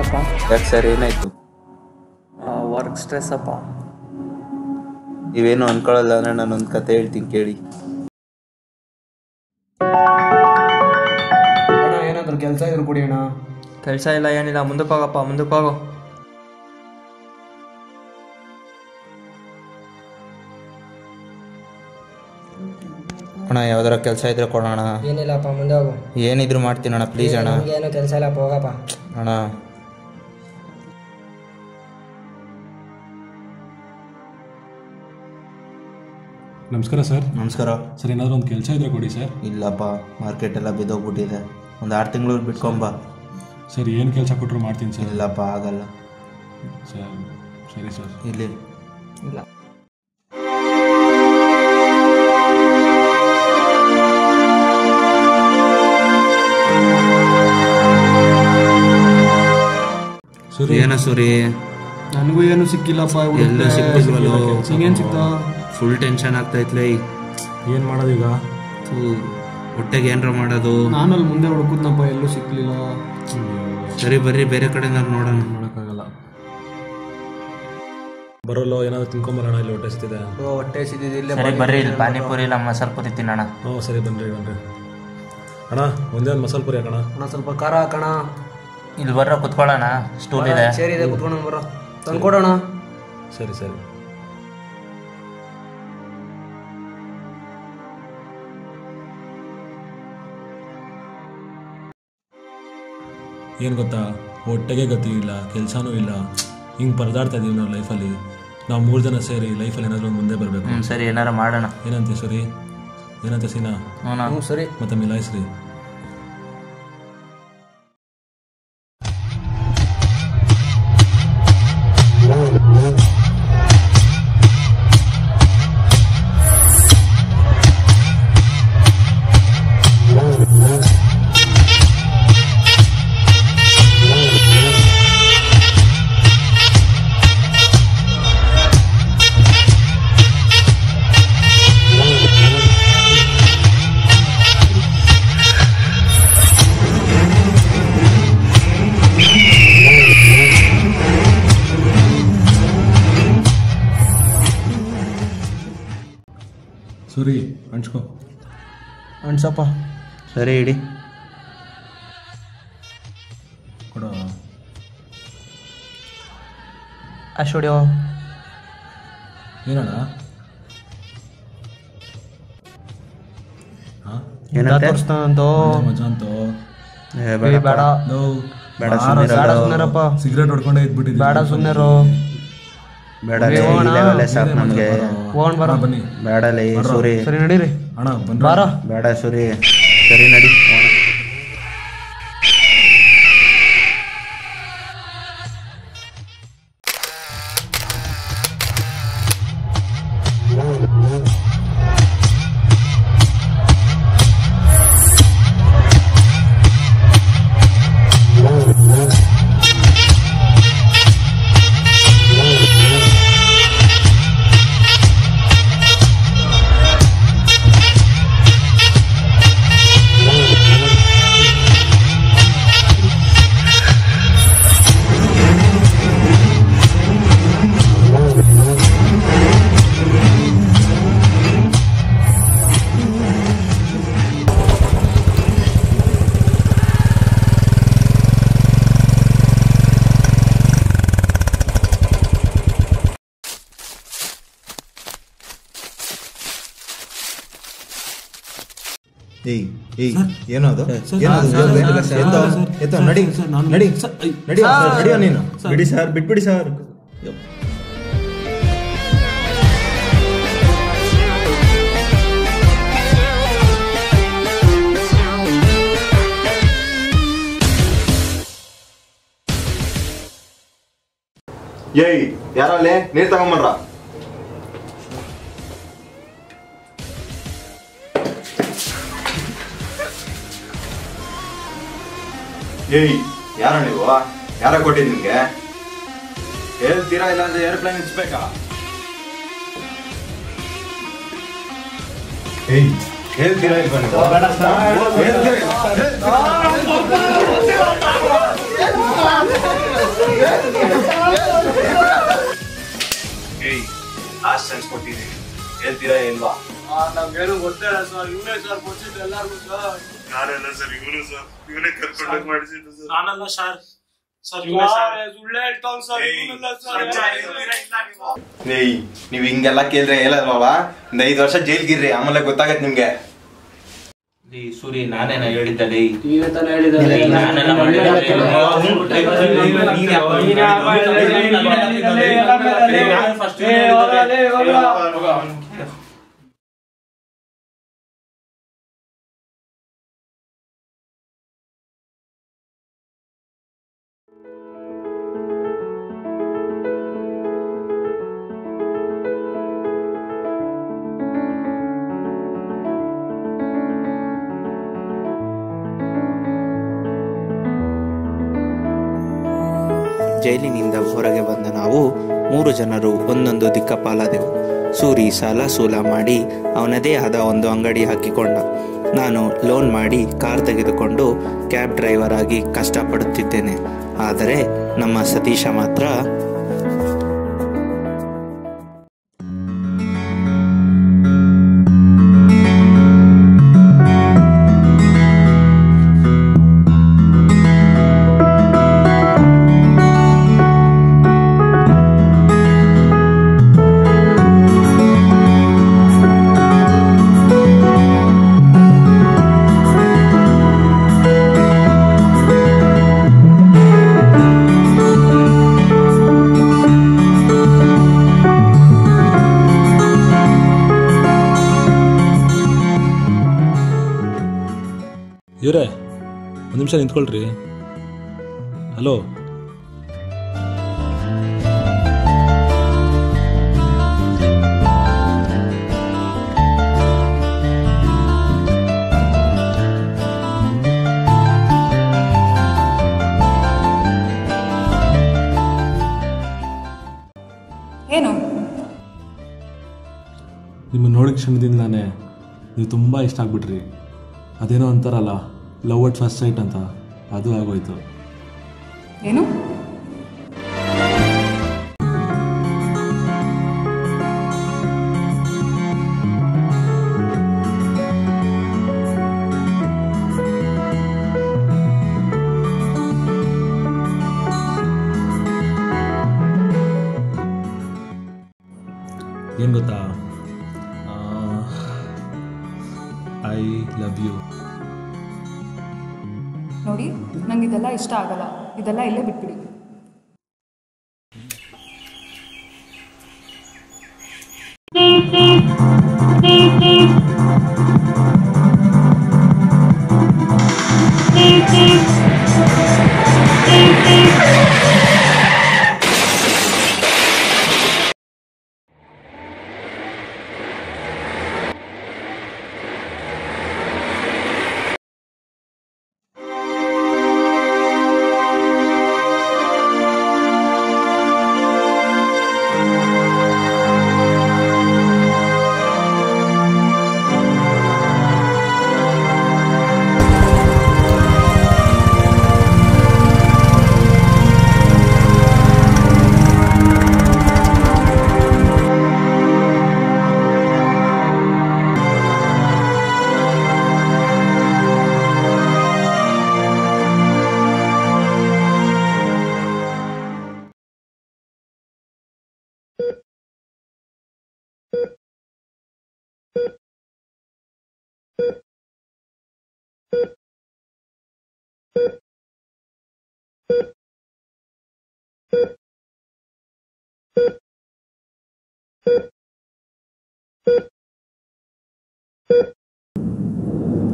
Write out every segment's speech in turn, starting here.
ಯಾಕಪ್ಪ? ಯಾಕೆ ಸರ್ ಏನಾಯ್ತು? ವರ್ಕ್ ಸ್ಟ್ರೆಸ್ ಅಪ್ಪ. ನೀವೇನು ಅನ್ಕೊಳ್ಳಲ್ಲ ಅಂದರೆ ನಾನೊಂದು ಕತೆ ಹೇಳ್ತೀನಿ ಕೇಳಿ. ಅಣ್ಣ ಏನಾದರೂ ಕೆಲಸ ಇದ್ರು ಕೊಡಿ ಅಣ್ಣ. ಕೆಲಸ ಇಲ್ಲ ಏನಿಲ್ಲ, ಮುಂದಕ್ಕೆ ಹೋಗಪ್ಪ, ಮುಂದಕ್ಕೆ ಹೋಗು. ಅಣ್ಣ ಯಾವ್ದಾರ ಕೆಲಸ ಇದ್ರೆ ಕೊಡೋಣ. ಏನಿಲ್ಲಪ್ಪ, ಮುಂದೆ ಹೋಗು. ಏನಿದ್ರು ಮಾಡ್ತೀನಿ ಅಣ್ಣ, ಪ್ಲೀಸ್ ಅಣ್ಣ. ಏನು ಕೆಲಸ ಇಲ್ಲಪ್ಪ, ಹೋಗಪ್ಪ ಅಣ್ಣ. ನಮಸ್ಕಾರ ಸರ್. ನಮಸ್ಕಾರ ಸರ್, ಏನಾದರೂ ಒಂದು ಕೆಲಸ ಇದ್ರೆ ಕೊಡಿ ಸರ್. ಇಲ್ಲಪ್ಪ, ಮಾರ್ಕೆಟ್ ಎಲ್ಲ ಬಿದ್ದೋಗ್ಬಿಟ್ಟಿದೆ, ಒಂದು 6 ತಿಂಗಳು ಬಿಟ್ಕೊಂಬ. ಸರ್, ಏನು ಕೆಲಸ ಕೊಟ್ಟರು ಮಾಡ್ತೀನಿ ಸರ್. ಇಲ್ಲಪ್ಪ ಆಗಲ್ಲ ಸರ್. ಸರಿ ಸರ್. ಇಲ್ಲಿ ಇಲ್ಲ. ಸರಿ. ಏನ ಸೂರಿ? ನನಗೂ ಏನು ಸಿಕ್ಕಿಲ್ಲಪ್ಪ. ಎಲ್ಲೂ ಸಿಕ್ಕಿಲ್ವಲ್ಲೋ? ಹಿಂಗೇನು ಸಿಕ್ತಾ? ಫುಲ್ ಟೆನ್ಷನ್ ಆಗ್ತೈತ್ಲೇ. ಏನು ಮಾಡೋದೀಗ? ಹೊಟ್ಟೆಗೆ ಏನಾರ ಮಾಡೋದು. ನಾನು ಅಲ್ಲಿ ಮುಂದೆ ಹುಡುಕುದ್ನಪ್ಪ, ಎಲ್ಲೂ ಸಿಕ್ಲಿಲ್ಲ. ಸರಿ ಬರ್ರಿ, ಬೇರೆ ಕಡೆ ನೋಡೋಣ. ನೋಡೋಕ್ಕಾಗಲ್ಲ. ಬರೋಲ್ಲೋ, ಏನಾದರೂ ತಿನ್ಕೊಂಬರೋಣ, ಇಲ್ಲಿ ಹೊಟ್ಟೆ ಸಿಗ್ತಿದೆ. ಹೊಟ್ಟೆ ಸಿದ್ದಿಲ್ಲ. ಸರಿ ಬರ್ರಿ, ಇಲ್ಲಿ ಪಾನಿಪುರಿ ಇಲ್ಲ ಮಸಾಲೆ ಪುರಿ ತಿನ್ನೋಣ. ಹ್ಞೂ ಸರಿ, ಬನ್ನಿರಿ ಅಣ್ಣ. ಒಂದೇ ಒಂದು ಮಸಾಲೆ ಪುರಿ ಹಾಕೋಣ. ಅಣ್ಣ ಸ್ವಲ್ಪ ಖಾರ ಹಾಕೋಣ. ಇಲ್ಲಿ ಬರ್ರ ಕುತ್ಕೊಳ್ಳೋಣ, ಸ್ಟೂಲ್ ಇದೆ. ಸೇರಿ ಇದೆ, ಕುತ್ಕೊಂಡು ಬರೋ, ತಂದು ಕೊಡೋಣ. ಸರಿ ಸರಿ. ಏನು ಗೊತ್ತಾ, ಹೊಟ್ಟೆಗೆ ಗತಿ ಇಲ್ಲ, ಕೆಲಸನೂ ಇಲ್ಲ, ಹಿಂಗೆ ಪರದಾಡ್ತಾ ಇದೀವಿ ನಾವು ಲೈಫಲ್ಲಿ. ನಾವು 3 ಜನ ಸೇರಿ ಲೈಫಲ್ಲಿ ಏನಾದರೂ ಒಂದು ಮುಂದೆ ಬರಬೇಕು. ಸರಿ ಏನಾರ ಮಾಡೋಣ. ಏನಂತೆ ಸರಿ? ಏನಂತೆ ಸೀನಾ? ಹ್ಞೂ ಸರಿ. ಮತ್ತೆ ಮಿಲಾಯಿಸ್ರಿ. ಸರಿ, ಹಂಚ್ಕೋ. ಅಣ್ಸಪ್ಪ. ಸರಿ ಇಡಿ. ಕೊಡೋ. ಸ್ಟುಡಿಯೋ ಏನಣ್ಣ? ಹಾಂ, ತೋರಿಸ್ತಾನಂತೋ. ಮಜಾ ಅಂತೋ. ಬೇಡ ಬೇಡ ಸುಮ್ಮನಿರಪ್ಪ. ಸಿಗರೇಟ್ ಹೊಡ್ಕೊಂಡೇ ಇದ್ಬಿಟ್ಟಿದ್ದೆ. ಬೇಡ ಸುಮ್ಮನಿರು. ಬೇಡ ಸಾಕು ನಮಗೆ. ಹೋಗೋಣ ಬರ. ಬನ್ನಿ. ಬೇಡಲೇ ಸೂರಿ. ಸರಿ ನಡೀರಿ. ಅಣ್ಣ ಬನ್ನಿ. ಬಾರ. ಬೇಡ ಸೂರಿ. ಸರಿ ನಡಿ. ಏನೋ ಅದು? ನಡಿ ನೀನು. ಬಿಡಿ ಸರ್, ಬಿಟ್ಬಿಡಿ ಸರ್. ಏಯ್, ಯಾರಲ್ಲಿ ನೀರ್ ತಗೊಂಬನ್ರ. ಏಯ್, ಯಾರ ನೀವು? ಯಾರ ಕೊಟ್ಟಿದ್ ನಿಮ್ಗೆ? ಹೇಳ್ತೀರಾ ಇಲ್ಲ ಅಂದ್ರೆ ಏರ್ಪ್ಲೇನ್ ಇಡ್ಸ್ಬೇಕಾ? ಏಯ್, ಹೇಳ್ತೀರಾ ಇಲ್ವಾ ನೀವು? ಹೇಳ್ತೀರಾ? ಸೆನ್ಸ್ ಕೊಟ್ಟಿದ್ದೀನಿ. ಹೇಳ್ತೀರಾ ಇಲ್ವಾ? ನಮ್ಗೇನು ಗೊತ್ತಿಲ್ಲ ಸರ್, ಇವನೇ ಸರ್ ಕೊಡ್ಸಿದ್ದು ಎಲ್ಲಾರ್ಗು ಸರ್. ಯಾರೆಲ್ಲ ಸರ್? ಇವನು ಸರ್, ಇವನೇ ಕರ್ಕೊಂಡು ಮಾಡಿಸಿದ್ದು ಸರ್. ನಾನಲ್ಲ ಸರ್, ಸುಳ್ಳು ಹೇಳ್ತಾವ್ ಸರ್, ಇವನಲ್ಲ ಸರ್. ಏಯ್, ನೀವ್ ಹಿಂಗೆಲ್ಲ ಕೇಳಿದ್ರೆ ಹೇಳಲ್ವಾ? 5 ವರ್ಷ ಜೈಲ್ಗಿರ್ರಿ, ಆಮೇಲೆ ಗೊತ್ತಾಗತ್ ನಿಮ್ಗೆ. ಸೂರಿ ನಾನೇನ ಹೇಳಿದ್ದಲ್ಲಿ ನೀವೇ ತಾನೇ ಹೇಳಿದ್ದಾರೆ. ಜೈಲಿನಿಂದ ಹೊರಗೆ ಬಂದ ನಾವು 3 ಜನರು ಒಂದೊಂದು ದಿಕ್ಕಪಾಲಾದೆವು. ಸೂರಿ ಸಾಲ ಸೂಲ ಮಾಡಿ ಅವನದೇ ಆದ ಒಂದು ಅಂಗಡಿ ಹಾಕಿಕೊಂಡ. ನಾನು ಲೋನ್ ಮಾಡಿ ಕಾರ್ ತೆಗೆದುಕೊಂಡು ಕ್ಯಾಬ್ ಡ್ರೈವರ್ ಆಗಿ ಕಷ್ಟಪಡುತ್ತಿದ್ದೇನೆ. ಆದರೆ ನಮ್ಮ ಸತೀಶ ಮಾತ್ರ ಇವರೇ ಒಂದು ನಿಮಿಷ ನಿಂತ್ಕೊಳ್ರಿ. ಹಲೋ, ಏನು? ನಿಮ್ಮ ನೋಡಿದ ಕ್ಷಣದಿಂದಲೇ ನೀವು ತುಂಬ ಇಷ್ಟ ಆಗ್ಬಿಟ್ರಿ. ಅದೇನೋ ಅಂತಾರಲ್ಲ, ಲವ್ ಅಟ್ ಫಸ್ಟ್ ಸೈಟ್ ಅಂತ, ಅದು ಆಗೋಯ್ತು. ಏನು? ಏನು ಗೊತ್ತಾ, ಐ ಲವ್ ಯು. ನೋಡಿ, ನಂಗೆ ಇದೆಲ್ಲ ಇಷ್ಟ ಆಗಲ್ಲ. ಇದೆಲ್ಲ ಇಲ್ಲೇ ಬಿಟ್ಬಿಡಿ.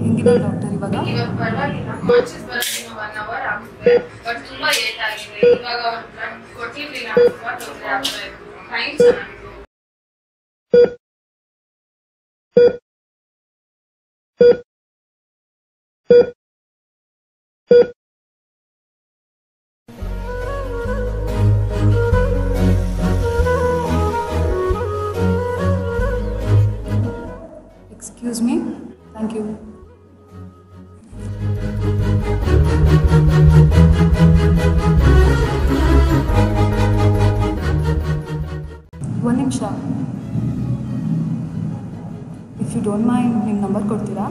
ಹೆಂಗಿದೆ ಡಾಕ್ಟರ್ ಇವಾಗ? ಪರವಾಗಿಲ್ಲ, ಕಾನ್ಶಿಯಸ್ ಬರೋದಿನ್ನು 1 ಅವರ್ ಆಗುತ್ತೆ. ಬಟ್ ತುಂಬಾ ಲೇಟ್ ಆಗಿದೆ. ಇವಾಗ ಕೊಟ್ಟಿರ್ಲಿಲ್ಲ, ತುಂಬಾ ತೊಂದರೆ ಆಗ್ತಾ ಇತ್ತು. ಟೈಮ್ ಚೆನ್ನಾಗಿತ್ತು. Excuse me? Thank you. ಒಂದು ನಿಮಿಷ. ನಂಬರ್ ಕೊಡ್ತೀರಾ?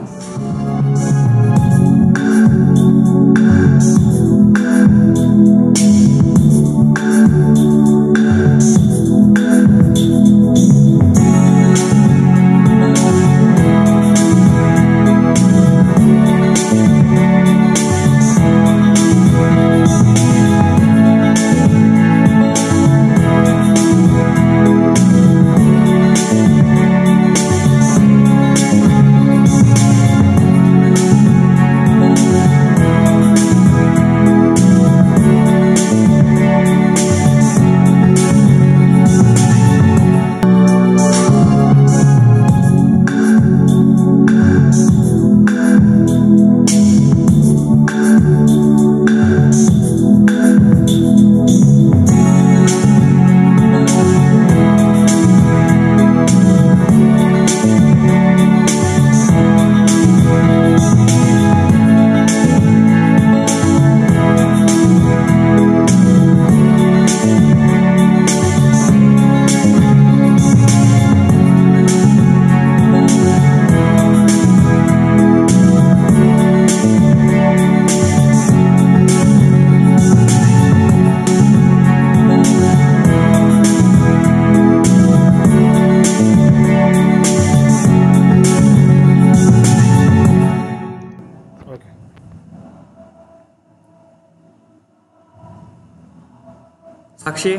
ಸಾಕ್ಷಿ,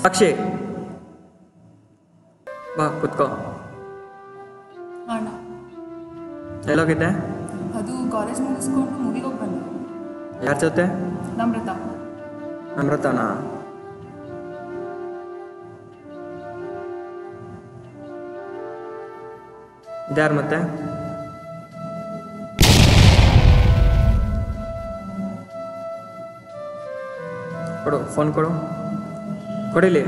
ಸಾಕ್ಷಿ, ಬಾ ಕುತ್ಕೋ. ಅಣ್ಣ, ಎಲ್ಲೋಗಿದ್ದೆ? ಅದು ಕಾಲೇಜ್ ಮುಗಿಸ್ಕೊಂಡು ಮೂವಿಗೆ ಹೋಗಿ ಬಂದೆ. ಯಾರ ಜೊತೆ? ನಮ್ರತ. ಅಮೃತನಾ? ಇದ್ಯಾರು ಮತ್ತೆ? ಕೊಡು, ಫೋನ್ ಕೊಡು, ಕೊಡಿಲಿ.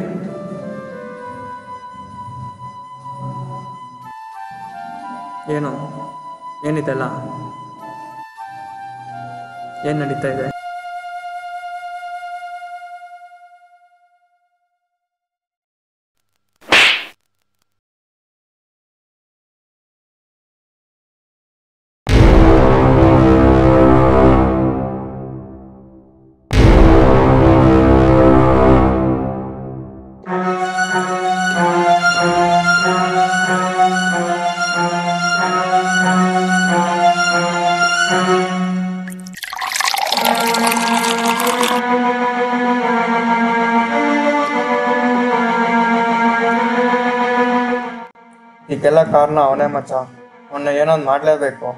ಏನು ಏನಿದೆಲ್ಲ? ಏನು ನಡೀತಾ ಇದೆ? ಇದಕ್ಕೆಲ್ಲ ಕಾರಣ ಅವನೇ ಮಚ್ಚ. ಅವನ್ನ ಏನೊಂದು ಮಾಡಲೇಬೇಕು.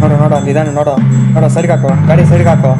ನೋಡು ನೋಡು, ಇದಾನೆ ನೋಡು ನೋಡು. ಸರಿಗೆ ಹಾಕೋ, ಗಾಡಿ ಸರಿಗೆ ಹಾಕೋ.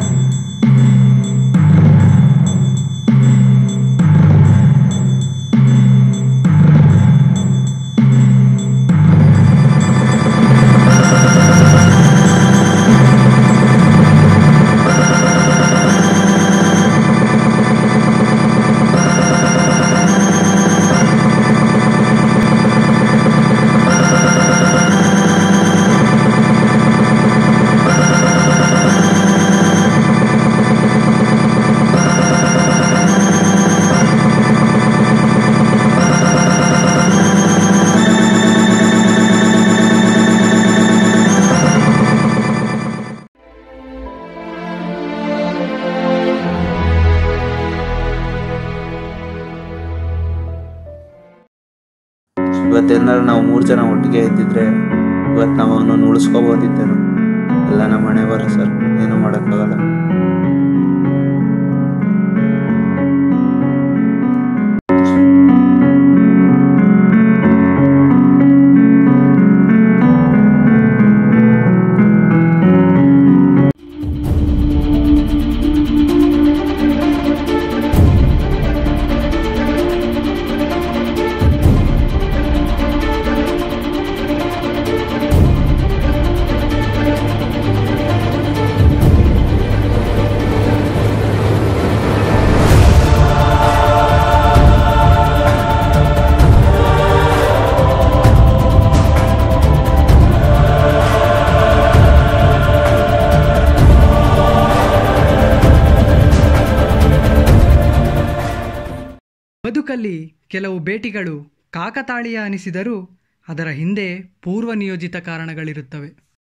ಇವತ್ತೇನಾದ್ರು ನಾವು 3 ಜನ ಒಟ್ಟಿಗೆ ಇದ್ದಿದ್ರೆ ಇವತ್ತು ನಾವು ಅವನನ್ನು ಉಳಿಸ್ಕೋಬೋದಿತ್ತೇನೋ. ಎಲ್ಲ ನಮ್ಮ ಮನೆ ಬರ ಸರ್, ಏನೂ ಮಾಡೋಕ್ಕಾಗಲ್ಲ. ಬದುಕಲ್ಲಿ ಕೆಲವು ಭೇಟಿಗಳು ಕಾಕತಾಳೀಯ ಅನಿಸಿದರೂ ಅದರ ಹಿಂದೆ ಪೂರ್ವ ನಿಯೋಜಿತ ಕಾರಣಗಳಿರುತ್ತವೆ.